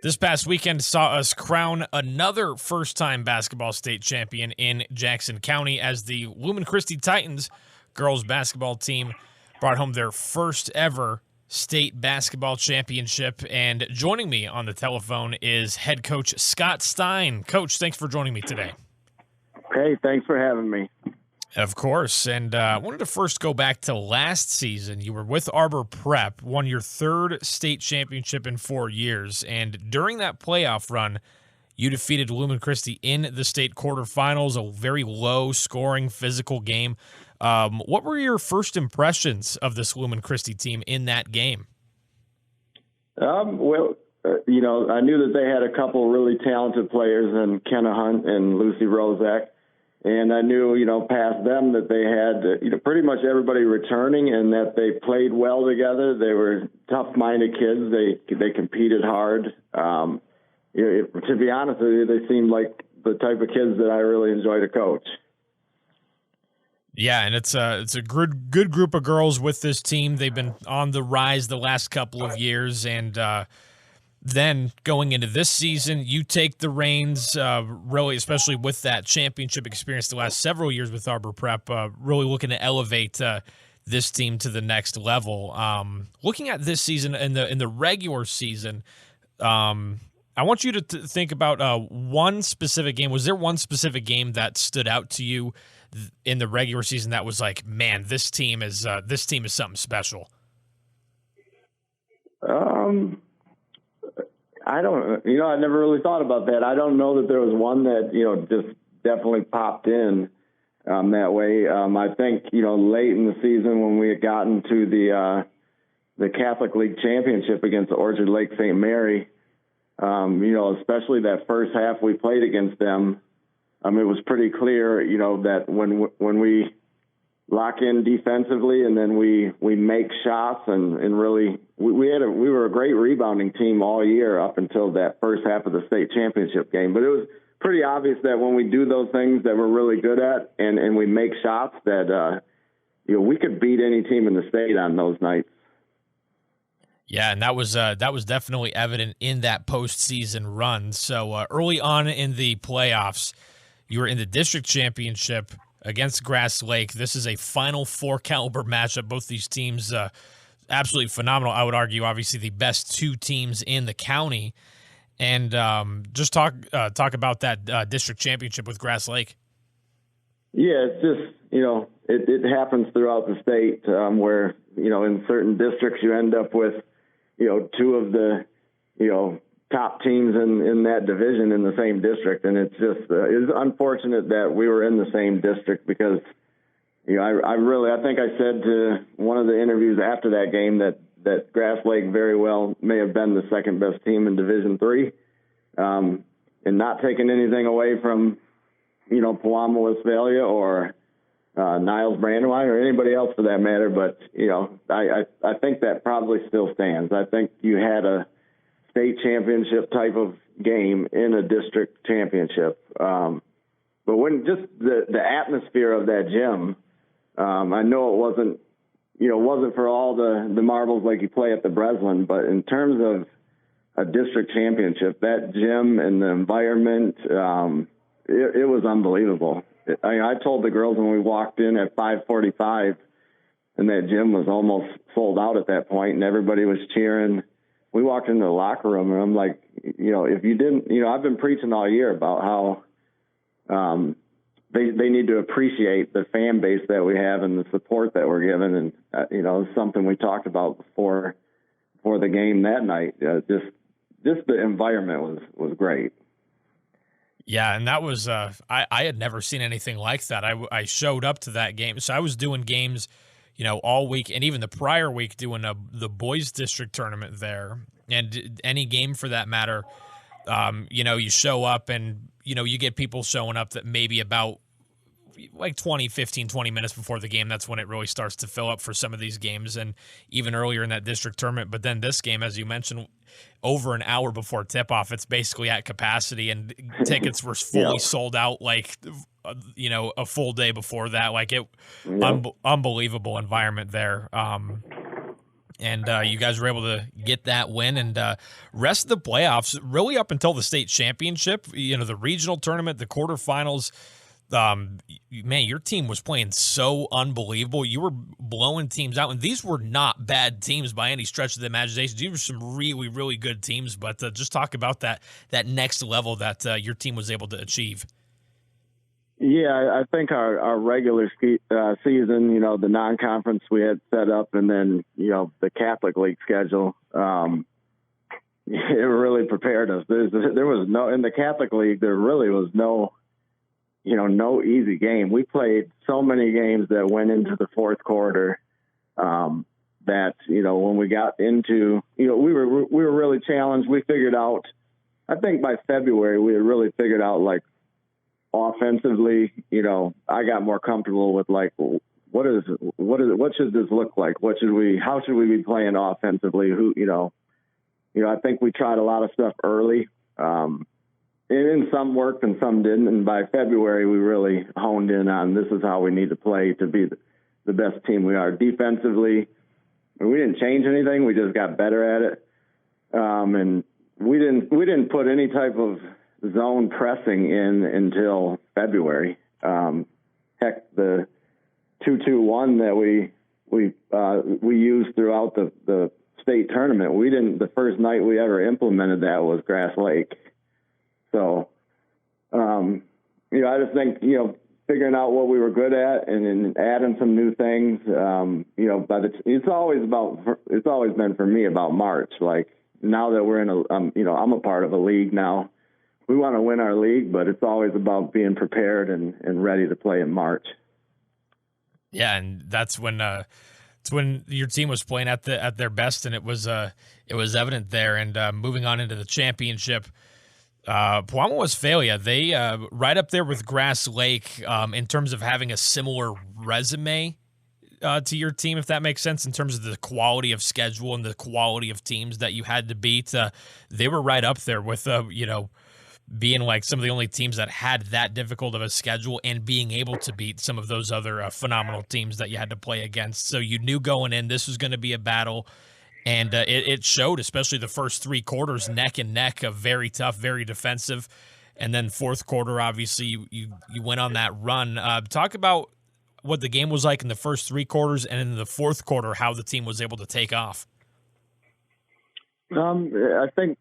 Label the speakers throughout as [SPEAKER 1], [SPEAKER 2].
[SPEAKER 1] This past weekend saw us crown another first-time basketball state champion in Jackson County as the Lumen Christi Titans girls basketball team brought home their first ever state basketball championship. And joining me on the telephone is head coach Scott Stine. Coach, thanks for joining me today.
[SPEAKER 2] Hey, thanks for having me.
[SPEAKER 1] Of course, and I wanted to first go back to last season. You were with Arbor Prep, won your third state championship in 4 years, and during that playoff run, you defeated Lumen Christi in the state quarterfinals, a very low-scoring physical game. What were your first impressions of this Lumen Christi team in that game?
[SPEAKER 2] I knew that they had a couple really talented players in Kenna Hunt and Lucy Rozak. And I knew, past them that they had, pretty much everybody returning and that they played well together. They were tough-minded kids. They competed hard. To be honest with you, they seemed like the type of kids that I really enjoy to coach.
[SPEAKER 1] Yeah, and it's a good group of girls with this team. They've been on the rise the last couple of years, and then going into this season, you take the reins, really, especially with that championship experience the last several years with Arbor Prep, really looking to elevate this team to the next level. Looking at this season in the regular season, I want you to think about one specific game. Was there one specific game that stood out to you in the regular season that was like, man, this team is something special?
[SPEAKER 2] I don't, I never really thought about that. I don't know that there was one that, just definitely popped in that way. I think, late in the season when we had gotten to the Catholic League Championship against Orchard Lake St. Mary, especially that first half we played against them, it was pretty clear, that when we lock in defensively and then we make shots and really we were a great rebounding team all year up until that first half of the state championship game. But it was pretty obvious that when we do those things that we're really good at and we make shots that we could beat any team in the state on those nights.
[SPEAKER 1] Yeah, and that was definitely evident in that postseason run. So early on in the playoffs, you were in the district championship against Grass Lake. This is a Final Four caliber matchup. Both these teams absolutely phenomenal. I would argue, obviously, the best two teams in the county. And just talk about that district championship with Grass Lake.
[SPEAKER 2] Yeah, it's just, it happens throughout the state where, in certain districts you end up with, two of the, top teams in that division in the same district. And it's just, it's unfortunate that we were in the same district because, I think I said to one of the interviews after that game that Grass Lake very well may have been the second best team in Division III. And not taking anything away from, Palama Westphalia or Niles Brandywine or anybody else for that matter. But, I think that probably still stands. I think you had a state championship type of game in a district championship. But when just the atmosphere of that gym, I know it wasn't for all the marbles like you play at the Breslin, but in terms of a district championship, that gym and the environment, it was unbelievable. I told the girls when we walked in at 5:45 and that gym was almost sold out at that point and everybody was cheering. We walked into the locker room and I'm like, if you didn't, I've been preaching all year about how they need to appreciate the fan base that we have and the support that we're given. And, it's something we talked about before the game that night. Just the environment was great.
[SPEAKER 1] Yeah, and that was I had never seen anything like that. I showed up to that game. So I was doing games all week, and even the prior week doing the boys district tournament there, and any game for that matter. You show up and, you get people showing up that maybe about like 20 minutes before the game. That's when it really starts to fill up for some of these games, and even earlier in that district tournament. But then this game, as you mentioned, over an hour before tip-off, it's basically at capacity, and tickets were fully sold out like a full day before that. Like unbelievable environment there. And you guys were able to get that win, and rest of the playoffs, really up until the state championship, the regional tournament, the quarterfinals. Man, your team was playing so unbelievable. You were blowing teams out, and these were not bad teams by any stretch of the imagination. These were some really, really good teams. But just talk about that next level that your team was able to achieve.
[SPEAKER 2] Yeah, I think our regular season, the non-conference we had set up, and then, the Catholic League schedule, it really prepared us. There was no, in the Catholic League, there really was no easy game. We played so many games that went into the fourth quarter, that, when we got into, we were really challenged. We figured out, I think by February, we had really figured out, like, offensively, I got more comfortable with, like, what should this look like? How should we be playing offensively? I think we tried a lot of stuff early. And some worked and some didn't. And by February, we really honed in on this is how we need to play to be the best team we are. Defensively, we didn't change anything. We just got better at it. And we didn't put any type of zone pressing in until February. Heck, the 2-2-1 that we used throughout the state tournament, the first night we ever implemented that was Grass Lake. So, I just think, figuring out what we were good at and then adding some new things, it's always been for me about March. Like, now that we're I'm a part of a league now. We want to win our league, but it's always about being prepared and ready to play in March.
[SPEAKER 1] Yeah, and that's when it's when your team was playing at their best, and it was evident there. And moving on into the championship, Puama Westphalia, they right up there with Grass Lake in terms of having a similar resume to your team, if that makes sense, in terms of the quality of schedule and the quality of teams that you had to beat. They were right up there with being like some of the only teams that had that difficult of a schedule and being able to beat some of those other phenomenal teams that you had to play against. So you knew going in this was going to be a battle, and it showed, especially the first three quarters, neck and neck, very tough, very defensive. And then fourth quarter, obviously, you went on that run. Talk about what the game was like in the first three quarters, and in the fourth quarter, how the team was able to take off.
[SPEAKER 2] I think,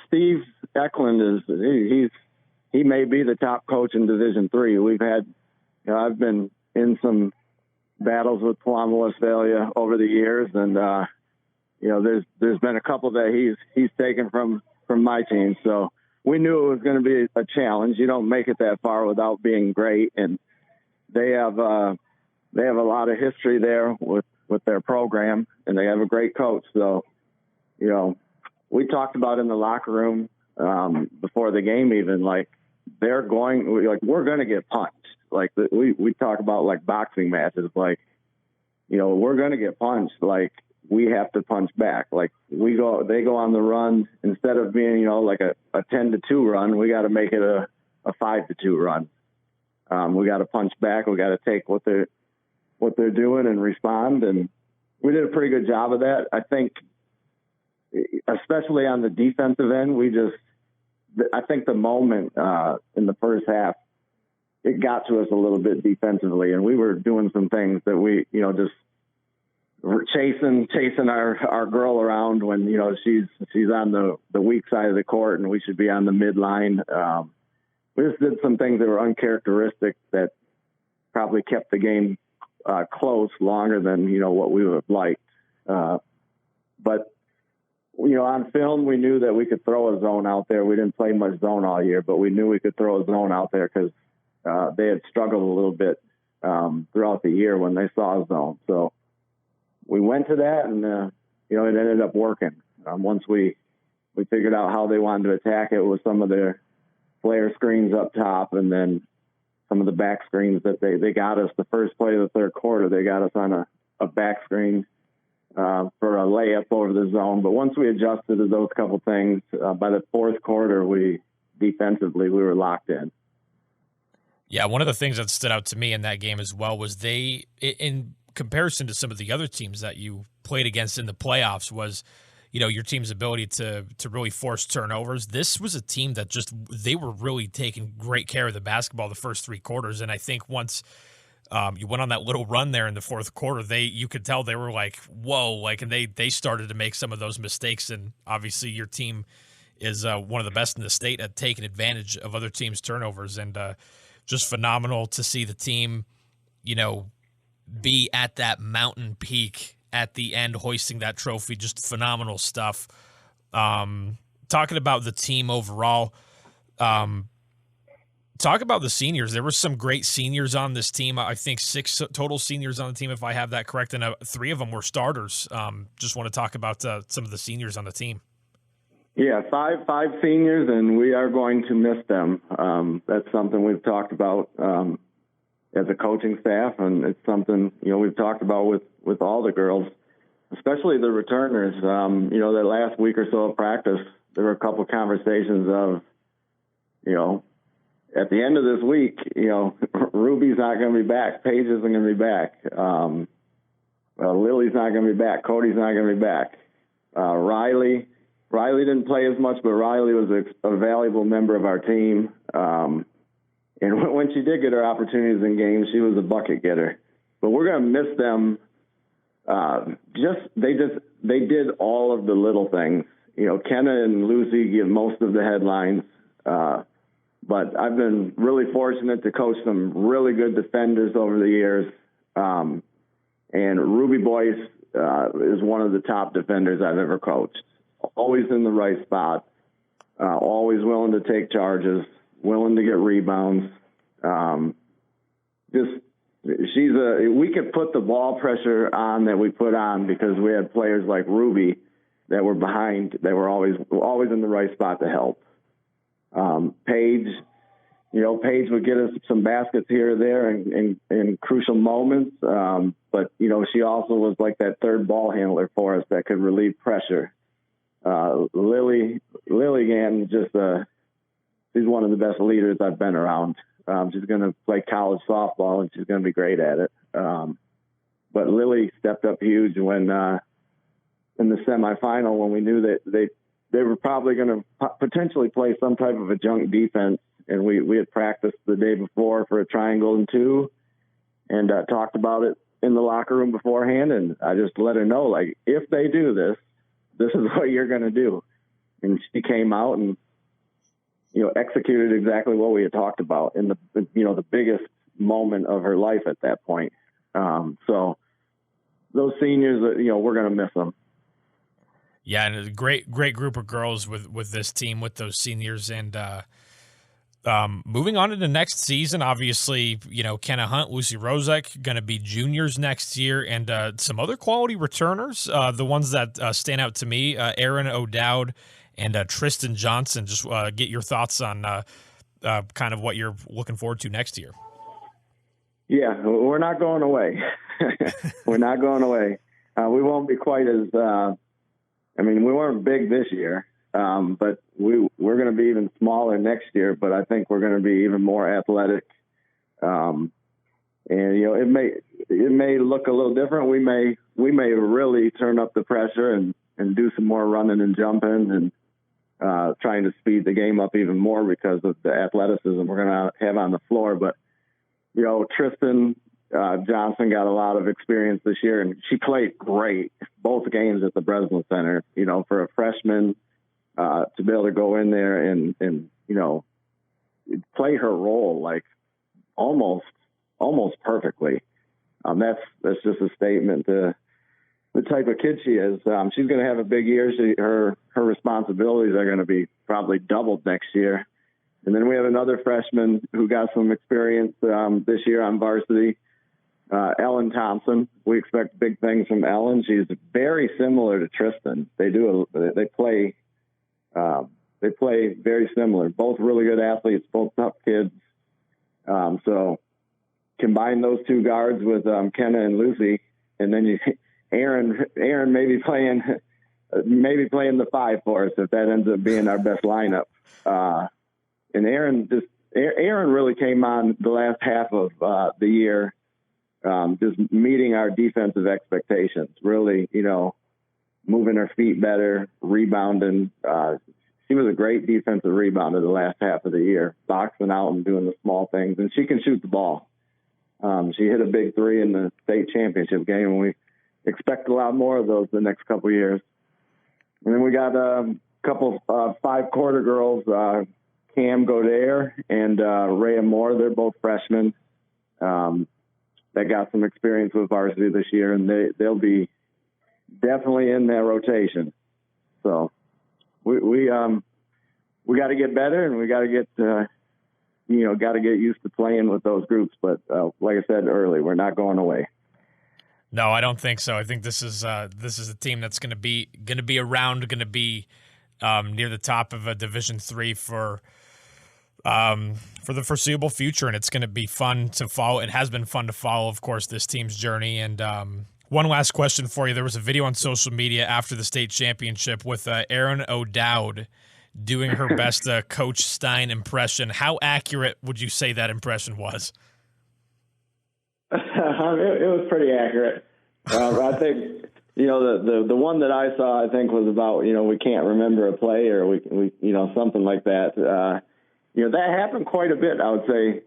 [SPEAKER 2] Steve Eklund he may be the top coach in Division III. We've had, I've been in some battles with Puama Westphalia over the years, and there's been a couple that he's taken from my team. So we knew it was going to be a challenge. You don't make it that far without being great, and they have a lot of history there with their program, and they have a great coach. So, we talked about in the locker room before the game, even, like, we're going to get punched. Like, we talk about, like, boxing matches, like, we're going to get punched. Like, we have to punch back. Like, they go on the run, instead of being, like a 10-2 run, we got to make it a 5-2 run. We got to punch back. We got to take what they're doing and respond. And we did a pretty good job of that. I think, especially on the defensive end, I think the moment in the first half, it got to us a little bit defensively, and we were doing some things that we, just chasing our girl around when, she's on the weak side of the court and we should be on the midline. We just did some things that were uncharacteristic that probably kept the game close longer than, what we would have liked. But on film, we knew that we could throw a zone out there. We didn't play much zone all year, but we knew we could throw a zone out there because they had struggled a little bit throughout the year when they saw a zone. So we went to that, and, it ended up working. Once we figured out how they wanted to attack it with some of their flare screens up top, and then some of the back screens that they got us the first play of the third quarter. They got us on a back screen for a layup over the zone. But once we adjusted to those couple things, by the fourth quarter, defensively, we were locked in.
[SPEAKER 1] Yeah, one of the things that stood out to me in that game as well was comparison to some of the other teams that you played against in the playoffs was, your team's ability to really force turnovers. This was a team that they were really taking great care of the basketball the first 3 quarters. And I think once you went on that little run there in the fourth quarter, you could tell they were like, whoa, and they started to make some of those mistakes. And obviously your team is one of the best in the state at taking advantage of other teams' turnovers. And just phenomenal to see the team, be at that mountain peak at the end, hoisting that trophy. Just phenomenal stuff. Talking about the team overall, talk about the seniors. There were some great seniors on this team. I think 6 total seniors on the team, if I have that correct, and 3 of them were starters. Just want to talk about some of the seniors on the team.
[SPEAKER 2] Yeah, five seniors, and we are going to miss them. That's something we've talked about as a coaching staff, and it's something we've talked about with all the girls, especially the returners. That last week or so of practice, there were a couple of conversations of, at the end of this week, Ruby's not going to be back, Paige isn't going to be back, Lily's not going to be back, Cody's not going to be back, Riley didn't play as much, but Riley was a valuable member of our team. And when she did get her opportunities in games, she was a bucket getter. But we're going to miss them. They did all of the little things. Kenna and Lucy give most of the headlines. But I've been really fortunate to coach some really good defenders over the years. And Ruby Boyce is one of the top defenders I've ever coached. Always in the right spot. Always willing to take charges. Willing to get rebounds. We could put the ball pressure on that we put on because we had players like Ruby that were behind, that were always in the right spot to help. Paige would get us some baskets here or there in crucial moments. But she also was like that third ball handler for us that could relieve pressure. Lily again, she's one of the best leaders I've been around. She's going to play college softball, and she's going to be great at it. But Lily stepped up huge when in the semifinal, when we knew that they were probably going to potentially play some type of a junk defense, and we had practiced the day before for a triangle and 2, and talked about it in the locker room beforehand, and I just let her know, if they do this is what you're going to do. And she came out and executed exactly what we had talked about in the biggest moment of her life at that point. So those seniors, we're going to miss them.
[SPEAKER 1] Yeah, and a great group of girls with this team, with those seniors. And moving on to the next season, obviously, Kenna Hunt, Lucy Rozek, going to be juniors next year, and some other quality returners. The ones that stand out to me, Erin O'Dowd and Tristan Johnson. Just get your thoughts on kind of what you're looking forward to next year.
[SPEAKER 2] Yeah, we're not going away. We're not going away. We won't be quite as we weren't big this year, but we're going to be even smaller next year, but I think we're going to be even more athletic. And it may look a little different. We may really turn up the pressure and do some more running and jumping and trying to speed the game up even more because of the athleticism we're going to have on the floor. But, Tristan Johnson got a lot of experience this year, and she played great both games at the Breslin Center. For a freshman to be able to go in there and play her role almost perfectly. That's just a statement to the type of kid she is. She's going to have a big year. Her responsibilities are going to be probably doubled next year. And then we have another freshman who got some experience this year on varsity, Ellen Thompson. We expect big things from Ellen. She's very similar to Tristan. They play very similar. Both really good athletes, both tough kids. So combine those two guards with Kenna and Lucy, and then Aaron may be playing the 5 for us if that ends up being our best lineup. And Aaron really came on the last half of the year just meeting our defensive expectations, really, moving her feet better, rebounding. She was a great defensive rebounder the last half of the year, boxing out and doing the small things, and she can shoot the ball. She hit a big three in the state championship game, and we expect a lot more of those the next couple of years. And then we got a couple of 5-quarter girls, Cam Godere and Rhea Moore. They're both freshmen that got some experience with varsity this year, and they'll be definitely in that rotation. So we got to get better, and we got to get used to playing with those groups. But like I said earlier, we're not going away.
[SPEAKER 1] No, I don't think so. I think this is a team that's going to be around, going to be near the top of a Division III for the foreseeable future, and it's going to be fun to follow. It has been fun to follow, of course, this team's journey. And one last question for you: there was a video on social media after the state championship with Erin O'Dowd doing her best Coach Stine impression. How accurate would you say that impression was?
[SPEAKER 2] It was pretty accurate. I think, the one that I saw, I think, was about, we can't remember a play, or we something like that. That happened quite a bit. I would say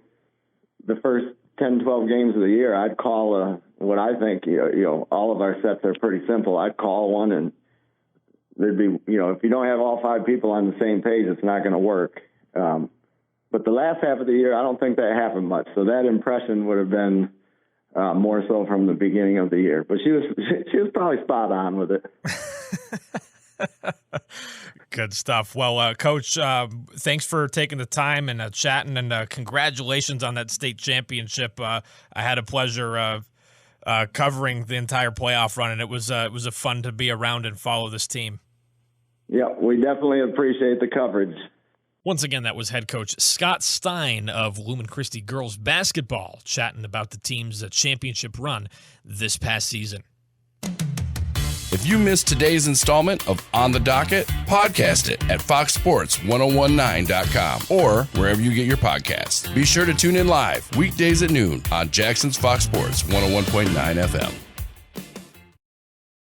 [SPEAKER 2] the first 10, 12 games of the year, I'd call what I think, all of our sets are pretty simple. I'd call one, and there'd be, if you don't have all 5 people on the same page, it's not going to work. But the last half of the year, I don't think that happened much. So that impression would have been more so from the beginning of the year. But she was probably spot on with it.
[SPEAKER 1] Good stuff. Well, Coach, thanks for taking the time and chatting, and congratulations on that state championship. I had a pleasure covering the entire playoff run, and it was a fun to be around and follow this team.
[SPEAKER 2] Yeah, we definitely appreciate the coverage.
[SPEAKER 1] Once again, that was head coach Scott Stine of Lumen Christi girls basketball chatting about the team's championship run this past season.
[SPEAKER 3] If you missed today's installment of On the Docket, podcast it at foxsports1019.com or wherever you get your podcasts. Be sure to tune in live weekdays at noon on Jackson's Fox Sports 101.9 FM.